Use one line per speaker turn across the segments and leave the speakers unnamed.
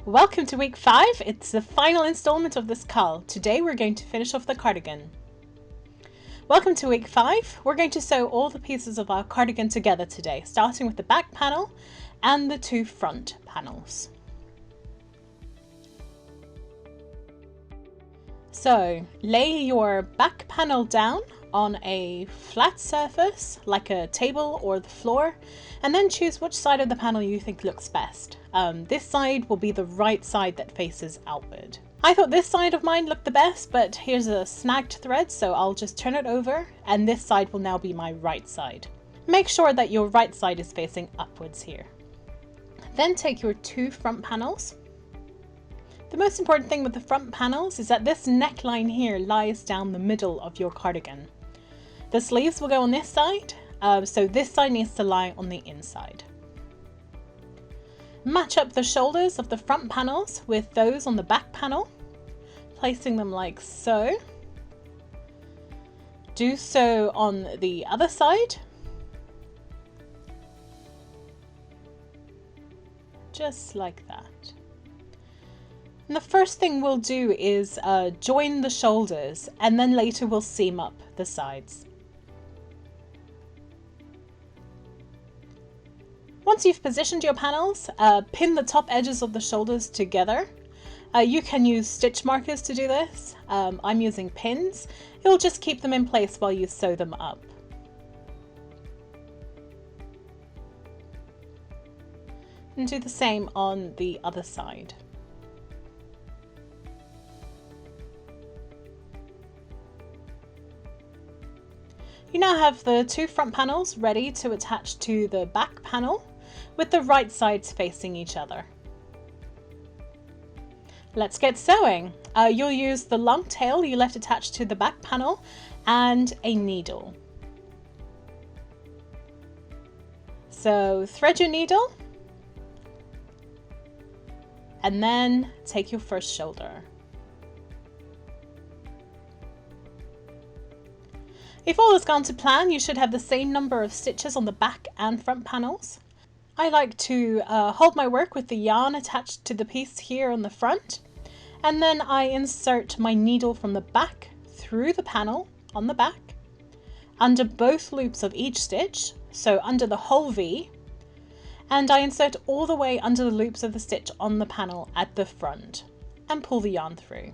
Welcome to week 5. It's the final installment of this CAL. Today we're going to finish off the cardigan. Welcome to week 5. We're going to sew all the pieces of our cardigan together today, starting with the back panel and the 2 front panels. So lay your back panel down on a flat surface like a table or the floor, and then choose which side of the panel you think looks best. This side will be the right side that faces outward. I thought this side of mine looked the best, but here's a snagged thread, so I'll just turn it over and this side will now be my right side. Make sure that your right side is facing upwards here. Then take your 2 front panels. The most important thing with the front panels is that this neckline here lies down the middle of your cardigan. The sleeves will go on this side, so this side needs to lie on the inside. Match up the shoulders of the front panels with those on the back panel, placing them like so. Do so on the other side. Just like that. And the first thing we'll do is join the shoulders, and then later we'll seam up the sides. Once you've positioned your panels, pin the top edges of the shoulders together. You can use stitch markers to do this. I'm using pins. It'll just keep them in place while you sew them up. And do the same on the other side. You now have the 2 front panels ready to attach to the back panel with the right sides facing each other. Let's get sewing. You'll use the long tail you left attached to the back panel and a needle. So thread your needle and then take your first shoulder. If all has gone to plan, you should have the same number of stitches on the back and front panels. I like to hold my work with the yarn attached to the piece here on the front, and then I insert my needle from the back through the panel on the back, under both loops of each stitch, so under the whole V, and I insert all the way under the loops of the stitch on the panel at the front, and pull the yarn through.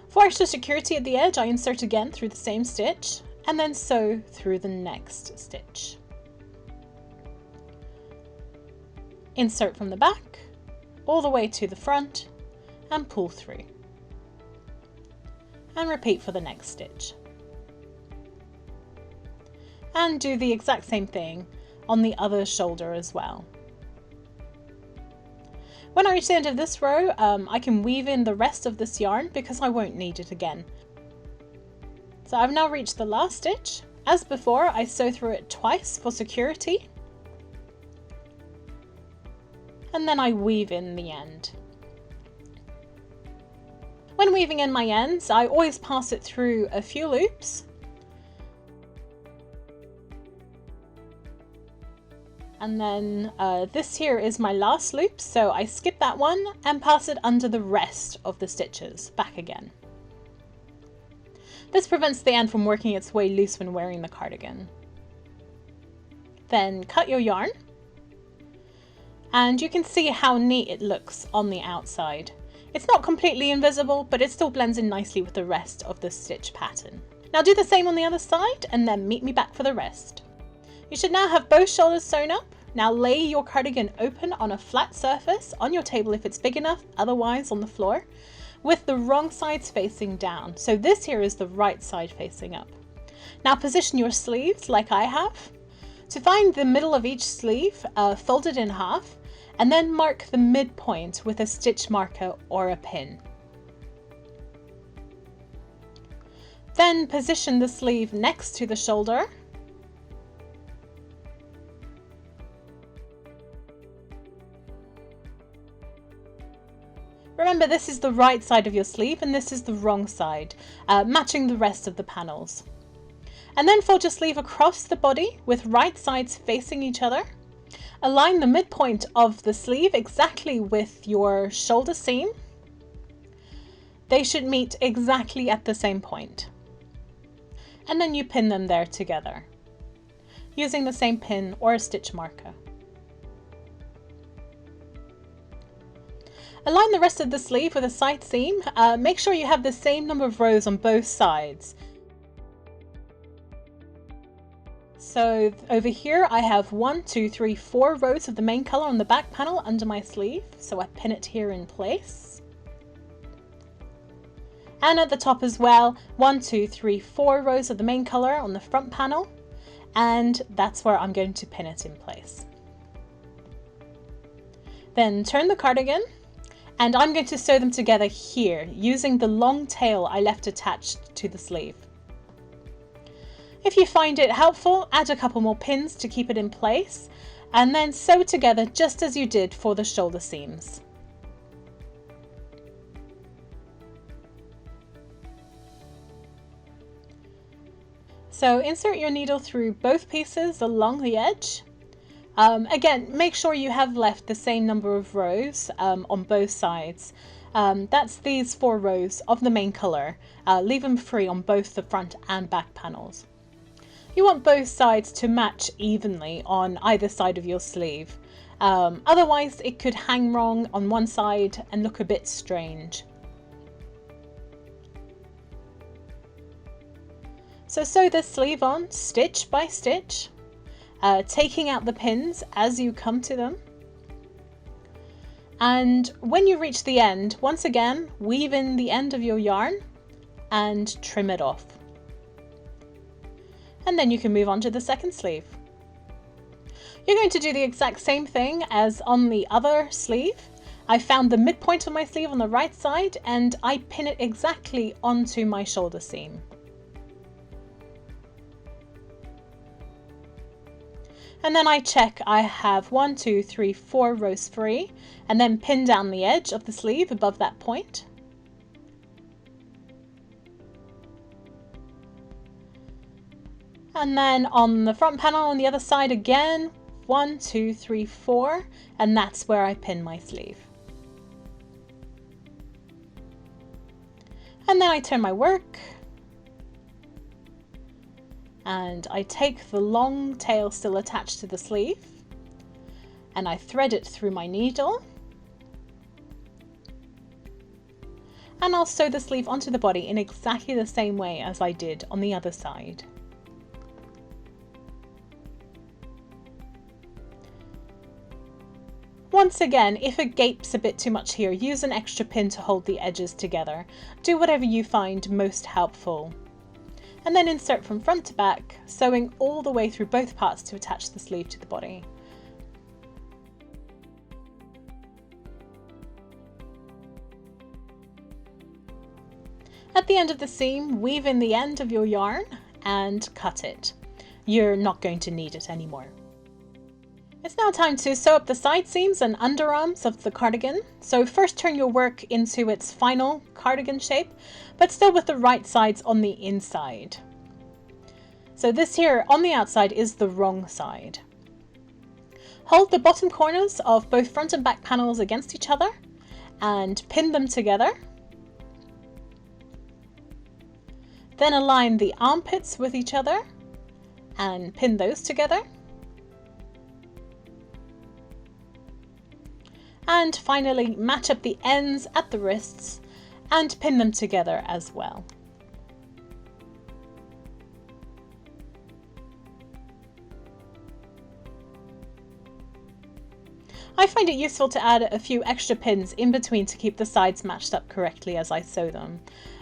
For extra security at the edge, I insert again through the same stitch and then sew through the next stitch. Insert from the back all the way to the front and pull through. And repeat for the next stitch. And do the exact same thing on the other shoulder as well. When I reach the end of this row, I can weave in the rest of this yarn because I won't need it again. So I've now reached the last stitch. As before, I sew through it twice for security. And then I weave in the end. When weaving in my ends, I always pass it through a few loops. And then this here is my last loop, so I skip that one and pass it under the rest of the stitches back again. This prevents the end from working its way loose when wearing the cardigan. Then cut your yarn, and you can see how neat it looks on the outside. It's not completely invisible, but it still blends in nicely with the rest of the stitch pattern. Now do the same on the other side and then meet me back for the rest. You should now have both shoulders sewn up. Now lay your cardigan open on a flat surface, on your table if it's big enough, otherwise on the floor, with the wrong sides facing down. So this here is the right side facing up. Now position your sleeves like I have. To find the middle of each sleeve, fold it in half, and then mark the midpoint with a stitch marker or a pin. Then position the sleeve next to the shoulder. Remember, this is the right side of your sleeve and this is the wrong side, matching the rest of the panels. And then fold your sleeve across the body with right sides facing each other. Align the midpoint of the sleeve exactly with your shoulder seam. They should meet exactly at the same point. And then you pin them there together, using the same pin or a stitch marker. Align the rest of the sleeve with a side seam. Make sure you have the same number of rows on both sides. So over here I have 1, 2, 3, 4 rows of the main color on the back panel under my sleeve. So I pin it here in place. And at the top as well, 1, 2, 3, 4 rows of the main color on the front panel. And that's where I'm going to pin it in place. Then turn the cardigan, and I'm going to sew them together here using the long tail I left attached to the sleeve. If you find it helpful, add a couple more pins to keep it in place, and then sew together just as you did for the shoulder seams. So insert your needle through both pieces along the edge. Again, make sure you have left the same number of rows on both sides. That's these 4 rows of the main color. Leave them free on both the front and back panels. You want both sides to match evenly on either side of your sleeve. Otherwise it could hang wrong on one side and look a bit strange. So sew this sleeve on stitch by stitch, taking out the pins as you come to them. And when you reach the end, once again, weave in the end of your yarn and trim it off. And then you can move on to the second sleeve. You're going to do the exact same thing as on the other sleeve. I found the midpoint of my sleeve on the right side and I pin it exactly onto my shoulder seam. And then I check I have 1, 2, 3, 4 rows free, and then pin down the edge of the sleeve above that point. And then on the front panel on the other side again, 1, 2, 3, 4, and that's where I pin my sleeve. And then I turn my work, and I take the long tail still attached to the sleeve, and I thread it through my needle. And I'll sew the sleeve onto the body in exactly the same way as I did on the other side. Once again, if it gapes a bit too much here, use an extra pin to hold the edges together. Do whatever you find most helpful. And then insert from front to back, sewing all the way through both parts to attach the sleeve to the body. At the end of the seam, weave in the end of your yarn and cut it. You're not going to need it anymore. It's now time to sew up the side seams and underarms of the cardigan. So first turn your work into its final cardigan shape, but still with the right sides on the inside. So this here on the outside is the wrong side. Hold the bottom corners of both front and back panels against each other and pin them together. Then align the armpits with each other and pin those together. And finally match up the ends at the wrists and pin them together as well. I find it useful to add a few extra pins in between to keep the sides matched up correctly as I sew them.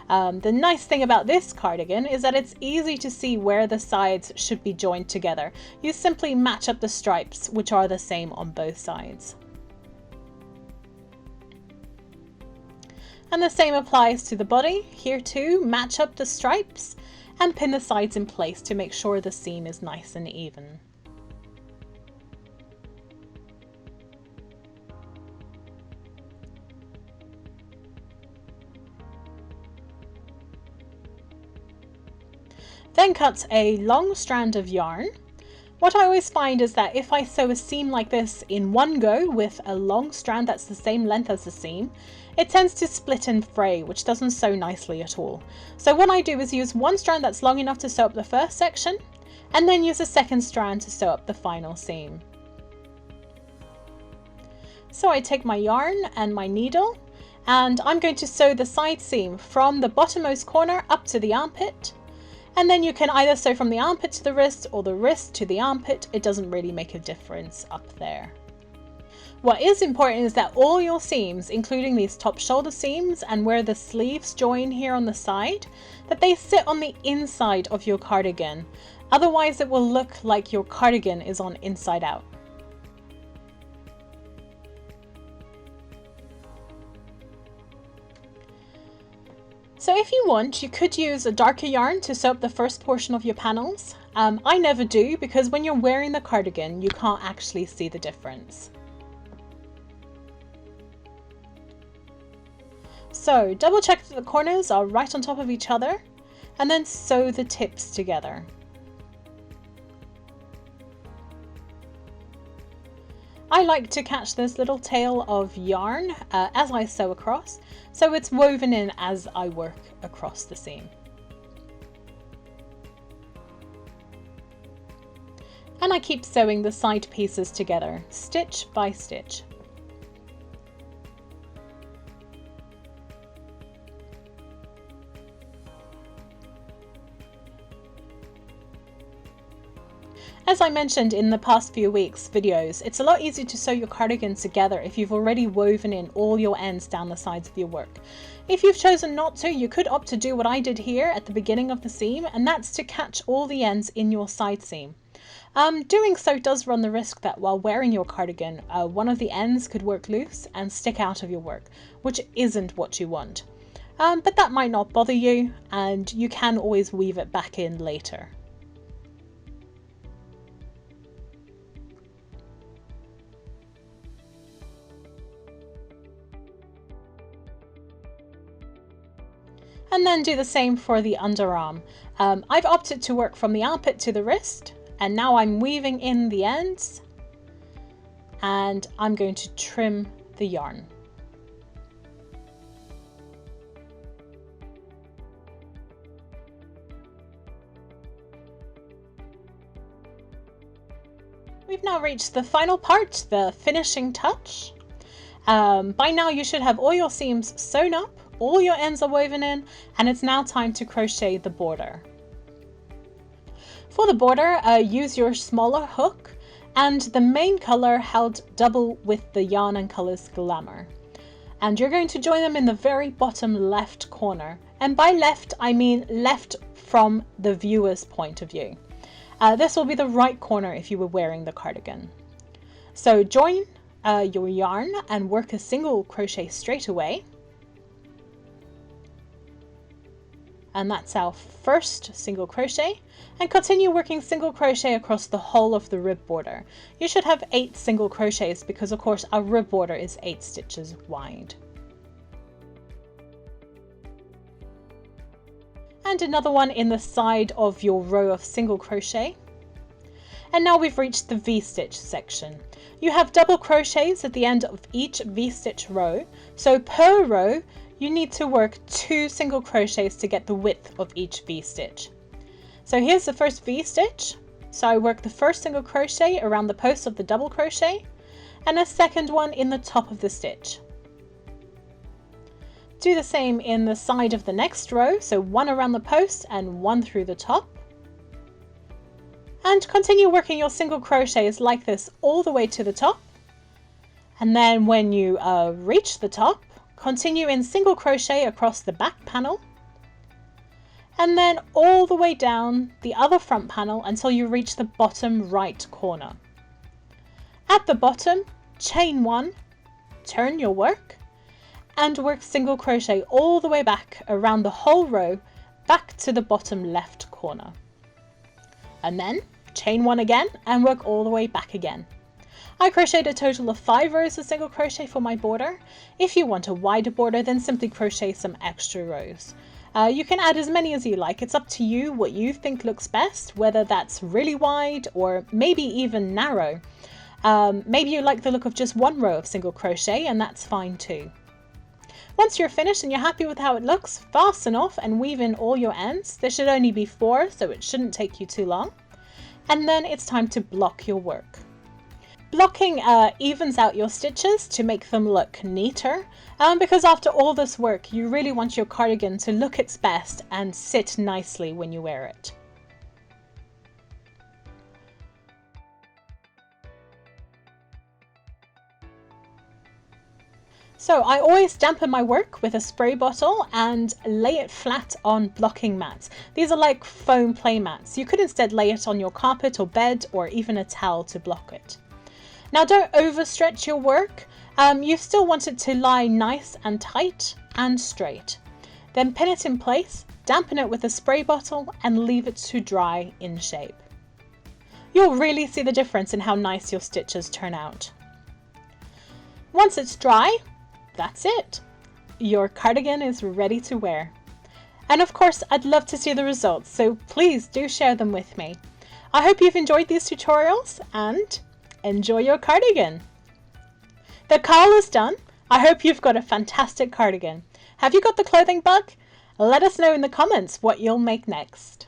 The nice thing about this cardigan is that it's easy to see where the sides should be joined together. You simply match up the stripes, which are the same on both sides. And the same applies to the body. Here too, match up the stripes and pin the sides in place to make sure the seam is nice and even. Then cut a long strand of yarn. What I always find is that if I sew a seam like this in one go with a long strand that's the same length as the seam, it tends to split and fray, which doesn't sew nicely at all. So what I do is use one strand that's long enough to sew up the first section, and then use a second strand to sew up the final seam. So I take my yarn and my needle, and I'm going to sew the side seam from the bottommost corner up to the armpit. And then you can either sew from the armpit to the wrist or the wrist to the armpit. It doesn't really make a difference up there. What is important is that all your seams, including these top shoulder seams and where the sleeves join here on the side, that they sit on the inside of your cardigan. Otherwise it will look like your cardigan is on inside out. So if you want, you could use a darker yarn to sew up the first portion of your panels. I never do, because when you're wearing the cardigan, you can't actually see the difference. So double check that the corners are right on top of each other, and then sew the tips together. I like to catch this little tail of yarn as I sew across, so it's woven in as I work across the seam. And I keep sewing the side pieces together, stitch by stitch. As I mentioned in the past few weeks' videos, it's a lot easier to sew your cardigan together if you've already woven in all your ends down the sides of your work. If you've chosen not to, you could opt to do what I did here at the beginning of the seam, and that's to catch all the ends in your side seam. Doing so does run the risk that while wearing your cardigan, one of the ends could work loose and stick out of your work, which isn't what you want. But that might not bother you, and you can always weave it back in later. And then do the same for the underarm. I've opted to work from the armpit to the wrist, and now I'm weaving in the ends, and I'm going to trim the yarn. We've now reached the final part, the finishing touch. By now you should have all your seams sewn up, all your ends are woven in, and it's now time to crochet the border. For the border, use your smaller hook and the main color held double with the Yarn and Colors Glamour. And you're going to join them in the very bottom left corner. And by left, I mean left from the viewer's point of view. This will be the right corner if you were wearing the cardigan. So join your yarn and work a single crochet straight away. And that's our first single crochet, and continue working single crochet across the whole of the rib border. You should have 8 single crochets because of course our rib border is 8 stitches wide. And another one in the side of your row of single crochet. And now we've reached the V-stitch section. You have double crochets at the end of each V-stitch row, so per row you need to work 2 single crochets to get the width of each V-stitch. So here's the first V-stitch. So I work the first single crochet around the post of the double crochet and a second one in the top of the stitch. Do the same in the side of the next row, so 1 around the post and 1 through the top. And continue working your single crochets like this all the way to the top. And then when you reach the top, continue in single crochet across the back panel, and then all the way down the other front panel until you reach the bottom right corner. At the bottom, chain 1, turn your work, and work single crochet all the way back around the whole row back to the bottom left corner. And then chain 1 again and work all the way back again. I crocheted a total of 5 rows of single crochet for my border. If you want a wider border, then simply crochet some extra rows. You can add as many as you like. It's up to you what you think looks best, whether that's really wide or maybe even narrow. Maybe you like the look of just one row of single crochet, and that's fine too. Once you're finished and you're happy with how it looks, fasten off and weave in all your ends. There should only be 4, so it shouldn't take you too long. And then it's time to block your work. Blocking evens out your stitches to make them look neater, because after all this work, you really want your cardigan to look its best and sit nicely when you wear it. So I always dampen my work with a spray bottle and lay it flat on blocking mats. These are like foam play mats. You could instead lay it on your carpet or bed or even a towel to block it. Now don't overstretch your work. You still want it to lie nice and tight and straight. Then pin it in place, dampen it with a spray bottle and leave it to dry in shape. You'll really see the difference in how nice your stitches turn out. Once it's dry, that's it. Your cardigan is ready to wear. And of course, I'd love to see the results, so please do share them with me. I hope you've enjoyed these tutorials and enjoy your cardigan. The caul is done. I hope you've got a fantastic cardigan. Have you got the clothing bug? Let us know in the comments what you'll make next.